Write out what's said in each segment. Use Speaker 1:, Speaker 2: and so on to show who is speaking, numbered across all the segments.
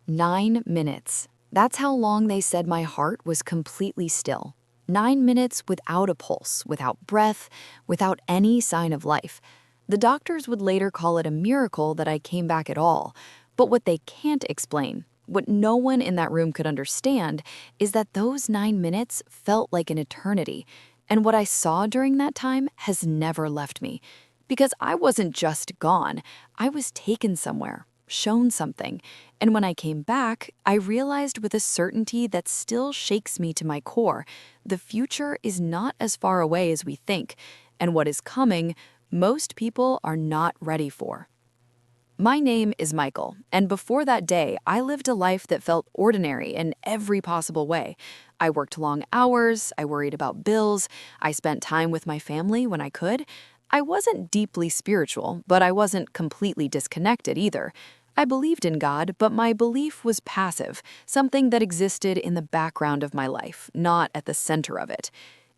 Speaker 1: 9 minutes. That's how long they said my heart was completely still. 9 minutes without a pulse, without breath, without any sign of life. The doctors would later call it a miracle that I came back at all. But what they can't explain, what no one in that room could understand, is that those 9 minutes felt like an eternity. And what I saw during that time has never left me. Because I wasn't just gone, I was taken somewhere, shown something. And when I came back, I realized with a certainty that still shakes me to my core, the future is not as far away as we think, and what is coming, most people are not ready for. My name is Michael, and before that day, I lived a life that felt ordinary in every possible way. I worked long hours, I worried about bills, I spent time with my family when I could. I wasn't deeply spiritual, but I wasn't completely disconnected either. I believed in God, but my belief was passive, something that existed in the background of my life, not at the center of it.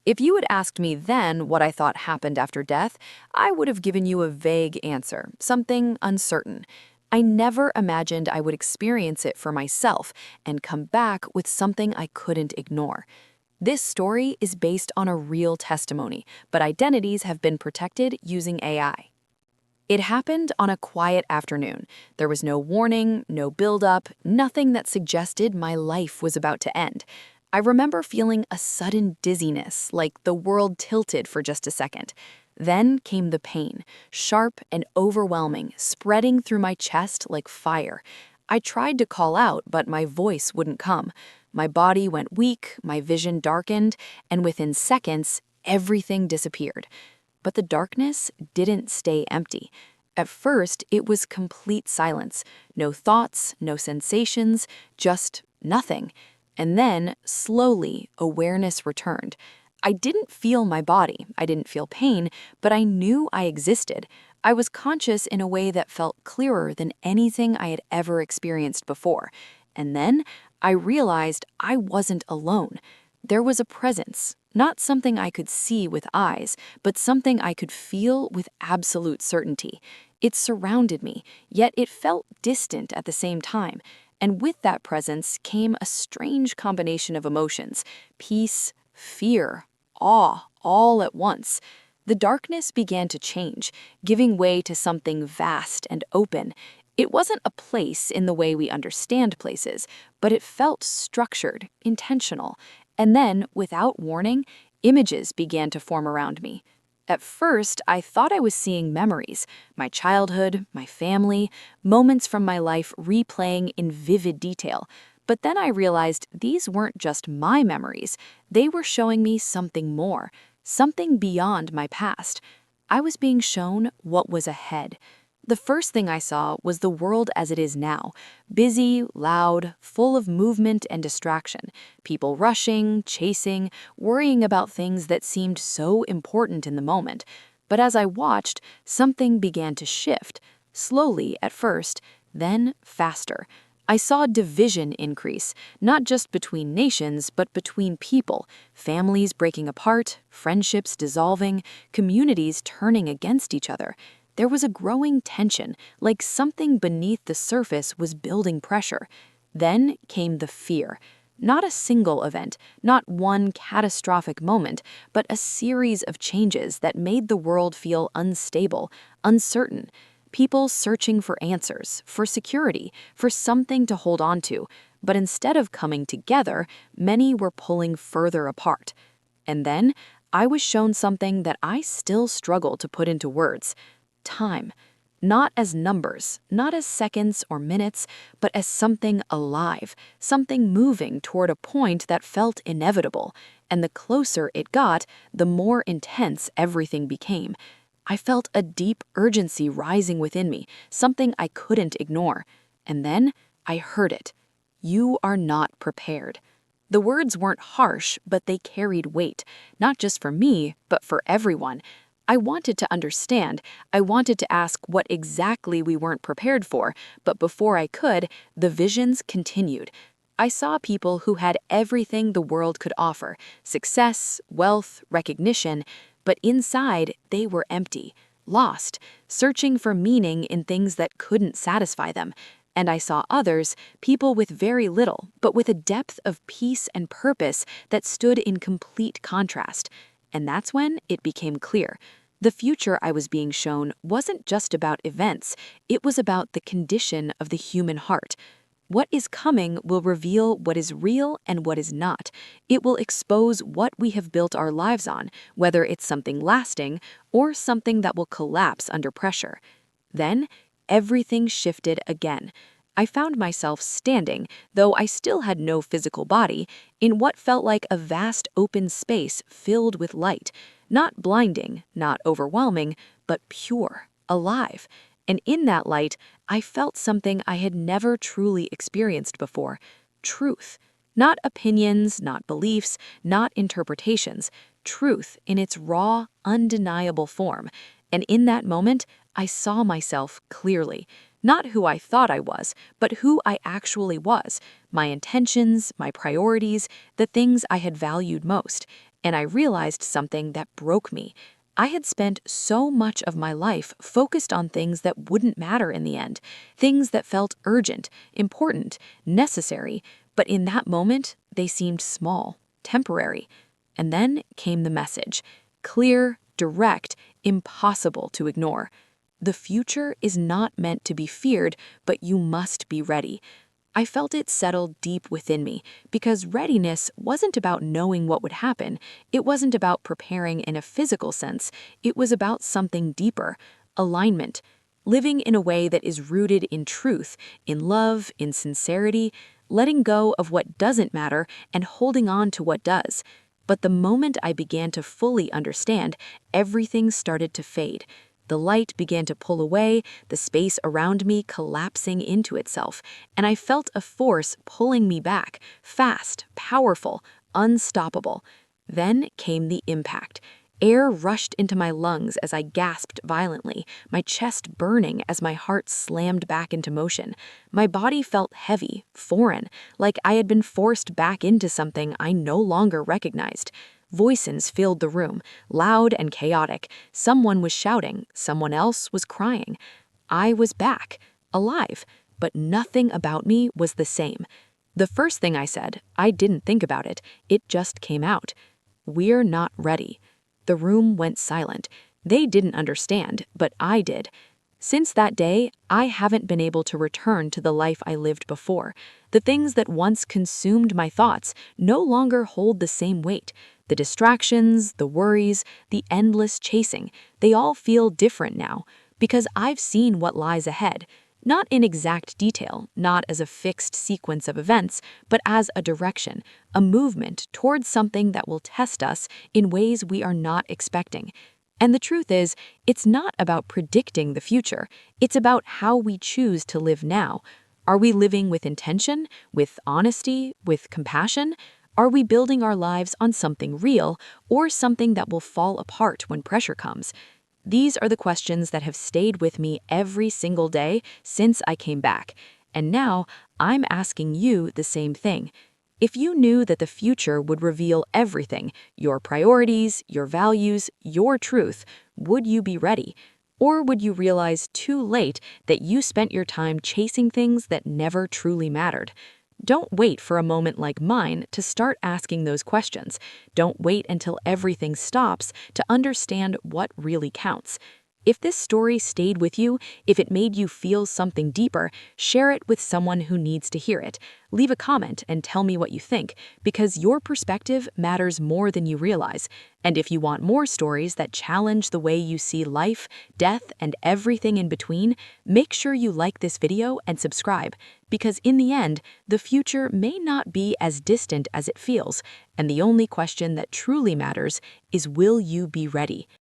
Speaker 1: If you had asked me then what I thought happened after death, I would have given you a vague answer, something uncertain. I never imagined I would experience it for myself and come back with something I couldn't ignore. This story is based on a real testimony, but identities have been protected using AI. It happened on a quiet afternoon. There was no warning, no buildup, nothing that suggested my life was about to end. I remember feeling a sudden dizziness, like the world tilted for just a second. Then came the pain, sharp and overwhelming, spreading through my chest like fire. I tried to call out, but my voice wouldn't come. My body went weak, my vision darkened, and within seconds, everything disappeared. But the darkness didn't stay empty. At first, it was complete silence. No thoughts, no sensations, just nothing. And then, slowly, awareness returned. I didn't feel my body, I didn't feel pain, but I knew I existed. I was conscious in a way that felt clearer than anything I had ever experienced before. And then, I realized I wasn't alone. There was a presence, not something I could see with eyes, but something I could feel with absolute certainty. It surrounded me, yet it felt distant at the same time. And with that presence came a strange combination of emotions: peace, fear, awe, all at once. The darkness began to change, giving way to something vast and open. It wasn't a place in the way we understand places, but it felt structured, intentional. And then, without warning, images began to form around me. At first, I thought I was seeing memories, my childhood, my family, moments from my life replaying in vivid detail. But then I realized these weren't just my memories. They were showing me something more, something beyond my past. I was being shown what was ahead. The first thing I saw was the world as it is now, busy, loud, full of movement and distraction, people rushing, chasing, worrying about things that seemed so important in the moment. But as I watched, something began to shift, slowly at first, then faster. I saw division increase, not just between nations, but between people, families breaking apart, friendships dissolving, communities turning against each other. There was a growing tension, like something beneath the surface was building pressure. Then came the fear. Not a single event, not one catastrophic moment, but a series of changes that made the world feel unstable, uncertain. People searching for answers, for security, for something to hold on to. But instead of coming together, many were pulling further apart. And then I was shown something that I still struggle to put into words. Time. Not as numbers, not as seconds or minutes, but as something alive, something moving toward a point that felt inevitable. And the closer it got, the more intense everything became. I felt a deep urgency rising within me, something I couldn't ignore. And then I heard it. You are not prepared. The words weren't harsh, but they carried weight, not just for me, but for everyone. I wanted to understand. I wanted to ask what exactly we weren't prepared for, but before I could, the visions continued. I saw people who had everything the world could offer: success, wealth, recognition, but inside they were empty, lost, searching for meaning in things that couldn't satisfy them. And I saw others, people with very little, but with a depth of peace and purpose that stood in complete contrast. And that's when it became clear. The future I was being shown wasn't just about events, it was about the condition of the human heart. What is coming will reveal what is real and what is not. It will expose what we have built our lives on, whether it's something lasting or something that will collapse under pressure. Then, everything shifted again. I found myself standing, though I still had no physical body, in what felt like a vast open space filled with light. Not blinding, not overwhelming, but pure, alive. And in that light, I felt something I had never truly experienced before: truth. Not opinions, not beliefs, not interpretations. Truth in its raw, undeniable form. And in that moment, I saw myself clearly. Not who I thought I was, but who I actually was. My intentions, my priorities, the things I had valued most. And I realized something that broke me. I had spent so much of my life focused on things that wouldn't matter in the end, things that felt urgent, important, necessary, but in that moment, they seemed small, temporary. And then came the message: clear, direct, impossible to ignore. The future is not meant to be feared, but you must be ready. I felt it settle deep within me, because readiness wasn't about knowing what would happen. It wasn't about preparing in a physical sense. It was about something deeper: alignment. Living in a way that is rooted in truth, in love, in sincerity, letting go of what doesn't matter and holding on to what does. But the moment I began to fully understand, everything started to fade. The light began to pull away, the space around me collapsing into itself, and I felt a force pulling me back, fast, powerful, unstoppable. Then came the impact. Air rushed into my lungs as I gasped violently, my chest burning as my heart slammed back into motion. My body felt heavy, foreign, like I had been forced back into something I no longer recognized. Voices filled the room, loud and chaotic. Someone was shouting, someone else was crying. I was back, alive, but nothing about me was the same. The first thing I said, I didn't think about it, it just came out. We're not ready. The room went silent. They didn't understand, but I did. Since that day, I haven't been able to return to the life I lived before. The things that once consumed my thoughts no longer hold the same weight. The distractions, the worries, the endless chasing, they all feel different now, because I've seen what lies ahead. Not in exact detail, not as a fixed sequence of events, but as a direction, a movement towards something that will test us in ways we are not expecting. And the truth is, it's not about predicting the future. It's about how we choose to live now. Are we living with intention, with honesty, with compassion? Are we building our lives on something real or something that will fall apart when pressure comes? These are the questions that have stayed with me every single day since I came back. And now I'm asking you the same thing. If you knew that the future would reveal everything, your priorities, your values, your truth, would you be ready? Or would you realize too late that you spent your time chasing things that never truly mattered? Don't wait for a moment like mine to start asking those questions. Don't wait until everything stops to understand what really counts. If this story stayed with you, if it made you feel something deeper, share it with someone who needs to hear it. Leave a comment and tell me what you think, because your perspective matters more than you realize. And if you want more stories that challenge the way you see life, death, and everything in between, make sure you like this video and subscribe, because in the end, the future may not be as distant as it feels, and the only question that truly matters is, will you be ready?